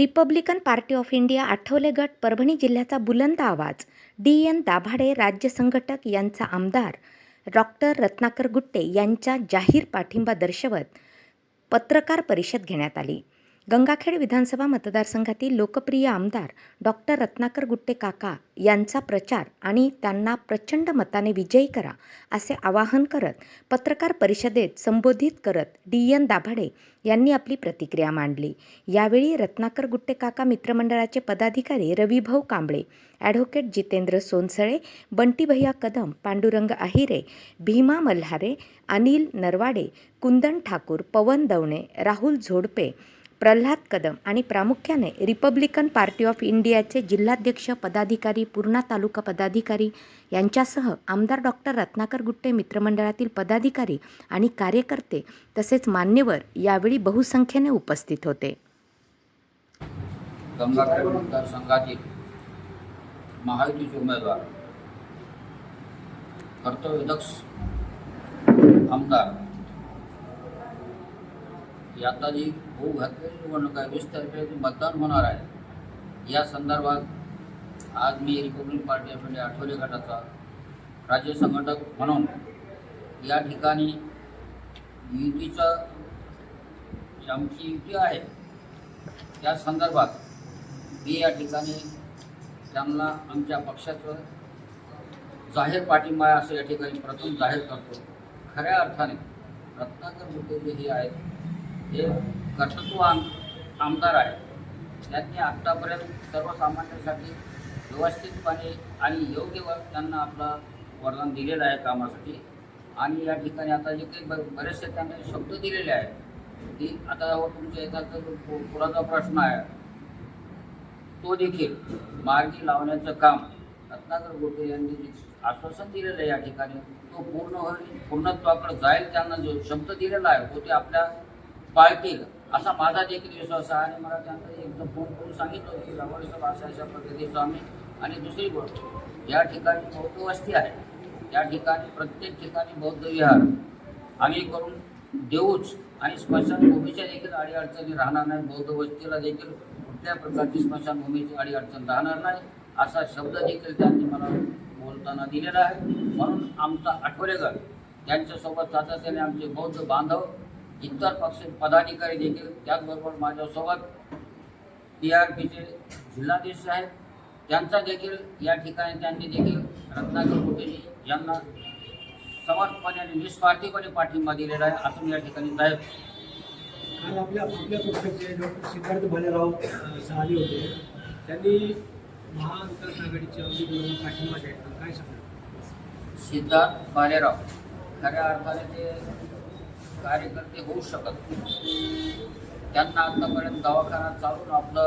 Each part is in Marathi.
Republican Party of India Athawale गट परभणी जिल्ह्याचा बुलंद आवाज डी.एन. दाभाडे राज्य संघटक यांचा आमदार डॉक्टर रत्नाकर गुट्टे यांचा जाहीर पाठिंबा दर्शवत पत्रकार परिषद घेण्यात आली. गंगाखेड विधानसभा मतदारसंघातील लोकप्रिय आमदार डॉक्टर रत्नाकर गुट्टे काका यांचा प्रचार आणि त्यांना प्रचंड मताने विजयी करा असे आवाहन करत पत्रकार परिषदेत संबोधित करत डी.एन. दाभाडे यांनी आपली प्रतिक्रिया मांडली. यावेळी रत्नाकर गुट्टे काका मित्रमंडळाचे पदाधिकारी रविभाऊ कांबळे, ॲडव्होकेट जितेंद्र सोनसळे, बंटी भैया कदम, पांडुरंग आहिरे, भीमा मल्हारे, अनिल नरवाडे, कुंदन ठाकूर, पवन दवणे, राहुल झोडपे, प्रल्हाद कदम आणि प्रामुख्याने रिपब्लिकन पार्टी ऑफ इंडियाचे जिल्हाध्यक्ष पदाधिकारी, पूर्णा तालुका पदाधिकारी यांच्यासह आमदार डॉक्टर रत्नाकर गुट्टे मित्रमंडळातील पदाधिकारी आणि कार्यकर्ते तसेच मान्यवर यावेळी बहुसंख्येने उपस्थित होते. गंगाखेड मतदारसंघातील महायुतीचे उमेदवार कर्तव्यदक्ष आमदार आता जी होऊ घातलेली निवडणूक आहे 20 तारखेला मतदान होणार आहे. या संदर्भात आज मी Republican Party of India Athawale गटाचा राज्य संघटक म्हणून या ठिकाणी आमची युती आहे त्या संदर्भात मी या ठिकाणी त्यांना आमच्या पक्षाचं जाहीर पाठिंबा आहे असं या ठिकाणी प्रथम जाहीर करतो. खऱ्या अर्थाने रत्नाकर गुट्टे जे हे आहेत हे कर्तृत्ववान आमदार आहे. त्यांनी आत्तापर्यंत सर्वसामान्यांसाठी व्यवस्थितपणे आणि योग्य त्यांना आपलं वरदान दिलेलं आहे कामासाठी. आणि या ठिकाणी आता जे काही बरेचसे त्यांना शब्द दिलेले आहेत की आता तुमच्या येतात जो पुराचा प्रश्न आहे तो देखील मार्गी लावण्याचं काम रत्नाकर गुट्टे यांनी आश्वासन दिलेलं आहे. या ठिकाणी तो पूर्ण होईल, पूर्णत्वाकडे जाईल. त्यांना जो शब्द दिलेला आहे तो ते आपल्या पाळतील असा माझा देखील विश्वास आहे. आणि मला त्यांना एकदम फोन करून सांगितलं की रवाडीसभ अशा पद्धतीचं आम्ही. आणि दुसरी गोष्ट या ठिकाणी बौद्ध वस्ती आहे, त्या ठिकाणी प्रत्येक ठिकाणी बौद्ध विहार आम्ही करून देऊच आणि स्मशानभूमीच्या देखील अडीअडचणी राहणार नाही. बौद्ध वस्तीला देखील कुठल्या प्रकारची स्मशानभूमीची अडीअडचण राहणार नाही असा शब्द देखील त्यांनी मला बोलताना दिलेला आहे. म्हणून आमचा आठवले गट त्यांच्यासोबत सातत्याने आमचे बौद्ध बांधव, इतर पक्ष पदाधिकारी देखील, त्याचबरोबर माझ्यासोबत PRPचे जिल्हाध्यक्ष आहेत त्यांचा देखील या ठिकाणी त्यांनी देखील रत्नाकर गुट्टे यांना समर्पणे आणि निस्वार्थीपणे पाठिंबा दिलेला आहे असं मी या ठिकाणी जाहीर. काल आपल्या पक्षाचे डॉक्टर सिद्धार्थ भालेराव सहानी होते, त्यांनी महाविकास आघाडीचे म्हणून पाठिंबा द्यायचा, काय सांगणार? सिद्धार्थ भालेराव खऱ्या अर्थाने ते कार्यकर्ते होऊ शकत. त्यांना आतापर्यंत दवाखाना चालून आपलं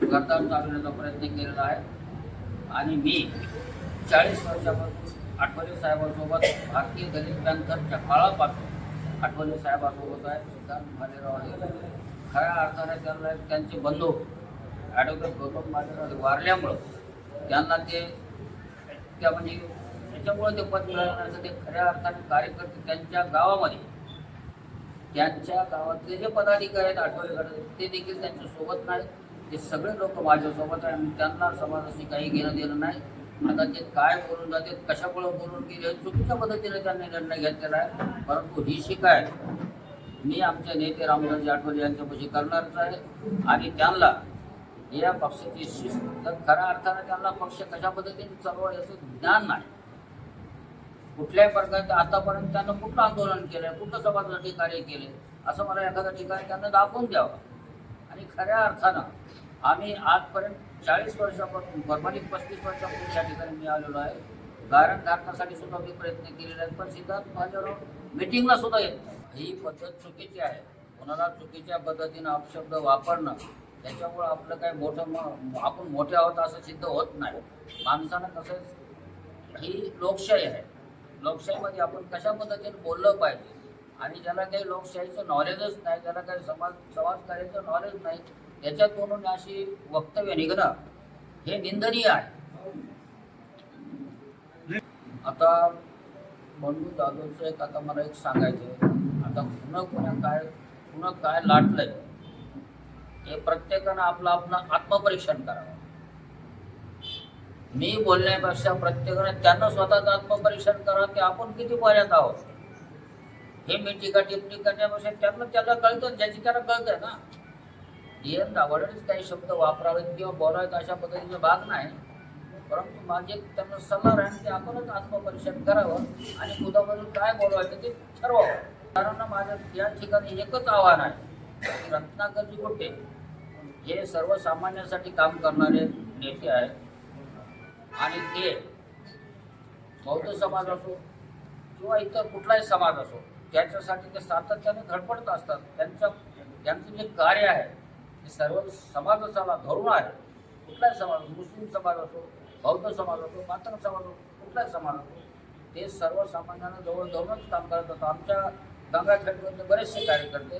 घरदार चालवण्याचा प्रयत्न केलेला आहे. आणि मी 40 वर्षापासून आठवले साहेबांसोबत भारतीय दलित पॅंथरच्या काळापासून आठवले साहेबांसोबत आहे. सिद्धार्थ भालेराव हे खऱ्या अर्थाने त्यांना त्यांचे बंधू ॲडव्होकेट गौतम भालेराव वारल्यामुळं त्यांना त्या म्हणजे त्याच्यामुळे ते पद मिळालं. ते खऱ्या अर्थाने कार्यकर्ते त्यांच्या गावातले जे पदाधिकारी आहेत आठवले गटाचे ते देखील त्यांच्यासोबत नाही. ते सगळे लोक माझ्यासोबत आहे आणि त्यांना समाजाशी काही घेणं देणं नाही. आता ते काय बोलून जाते, कशामुळे बोलून गेले, चुकीच्या पद्धतीने त्यांनी निर्णय घेतलेला आहे. परंतु ही शिकायत मी आमच्या नेते रामदासजी आठवले यांच्यापाशी करणारच आहे. आणि त्यांना या पक्षाची शिस्त, तर खऱ्या अर्थाने त्यांना पक्ष कशा पद्धतीने चालवा याचं ज्ञान नाही. कुठल्याही प्रकारचं आतापर्यंत त्यांना कुठलं आंदोलन केलं, कुठलं समाजासाठी कार्य केले असं मला एखाद्या ठिकाणी त्यांना दाखवून द्यावं. आणि खऱ्या अर्थानं आम्ही आजपर्यंत 40 वर्षापासून परभणीत 35 वर्षापासून या ठिकाणी मी आलेलो आहे. गारण घालण्यासाठी सुद्धा मी प्रयत्न केलेले आहेत, पण सिद्धार्थ भालेराव मीटिंगला सुद्धा येत नाही. ही पद्धत चुकीची आहे. कोणाला चुकीच्या पद्धतीनं अपशब्द वापरणं त्याच्यामुळं आपलं काय आपण मोठे आहोत असं सिद्ध होत नाही. माणसानं कसं, ही लोकशाही आहे. लोकशाहीमध्ये आपण कशा पद्धतीने बोललं पाहिजे. आणि ज्याला काही लोकशाहीचं नॉलेजच नाही, ज्याला काही समाजकार्याचं नॉलेज नाही, त्याच्यातून अशी वक्तव्य निघणं हे निंदनीय आहे. आता बंडू जाधवचं एक आता मला एक सांगायचं आहे. आता पुन्हा काय लाटलंय हे प्रत्येकानं आपलं आपलं आत्मपरीक्षण करावं. मी बोलण्यापेक्षा प्रत्येकानं त्यानं स्वतःचं आत्मपरीक्षण करावं की आपण किती पर्यात आहोत. हे मी टीका टिप्पणी करण्यापेक्षा त्याला कळतं, ज्याची त्याला कळतंय ना. DN दाभाडेच काही शब्द वापरावेत किंवा बोलावेत अशा पद्धतीचे भाग नाही, परंतु माझे त्यांना सल्ला राहील की आपणच आत्मपरीक्षण करावं आणि मुद्दामधून काय बोलवायचं ते ठरवावं. कारण माझ्या या ठिकाणी एकच आव्हान आहे की रत्नाकरजी गुट्टे हे सर्वसामान्यांसाठी काम करणारे नेते आहेत आणि ते बौद्ध समाज असो किंवा इतर कुठलाही समाज असो त्याच्यासाठी ते सातत्याने धडपडत असतात. त्यांचं जे कार्य आहे ते सर्व समाजाला धरून आहे. कुठलाही समाज, मुस्लिम समाज असो, बौद्ध समाज असो, मातंग समाज असो, कुठलाही समाज असो, ते सर्वसामान्यांना जवळ धरूनच काम करत होतं. आमच्या गंगाखेडमध्ये बरेचसे कार्यकर्ते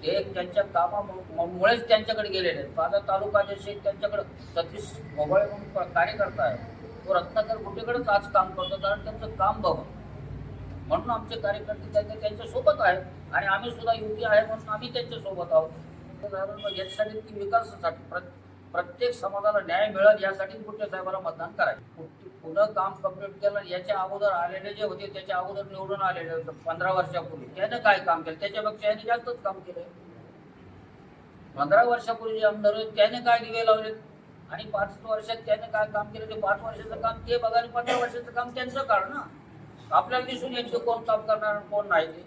ते त्यांच्या कामामुळेच त्यांच्याकडे गेलेले आहेत. माझा तालुका अध्यक्ष त्यांच्याकडे सतीश मोबाळे म्हणून कार्यकर्ता आहे, तो रत्नाकर गुट्टेकडेच आज काम करतो, कारण त्यांचं काम बघून. म्हणून आमचे कार्यकर्ते त्यांच्यासोबत आहेत आणि आम्ही सुद्धा युती आहे म्हणून आम्ही त्यांच्यासोबत आहोत. मग याच्यासाठी की विकासासाठी प्रत्येक समाजाला न्याय मिळेल यासाठी गुट्टे साहेबांना मतदान करायचं. पुढं काम कंप्लीट केलं. याच्या अगोदर आलेले जे होते त्याच्या अगोदर निवडून आलेले होते 15 वर्षापूर्वी, त्याने काय काम केलं? त्याच्यापेक्षा याने जास्तच काम केलं. 15 वर्षापूर्वी जे आमदार होते त्याने काय दिवे लावले आणि 5 वर्षात त्याने काय काम केलं ते 5 वर्षाचं काम ते बघा आणि 15 वर्षाचं काम त्यांचं काढ ना. आपल्याला दिसून यायचं कोण काम करणार कोण नाही ते.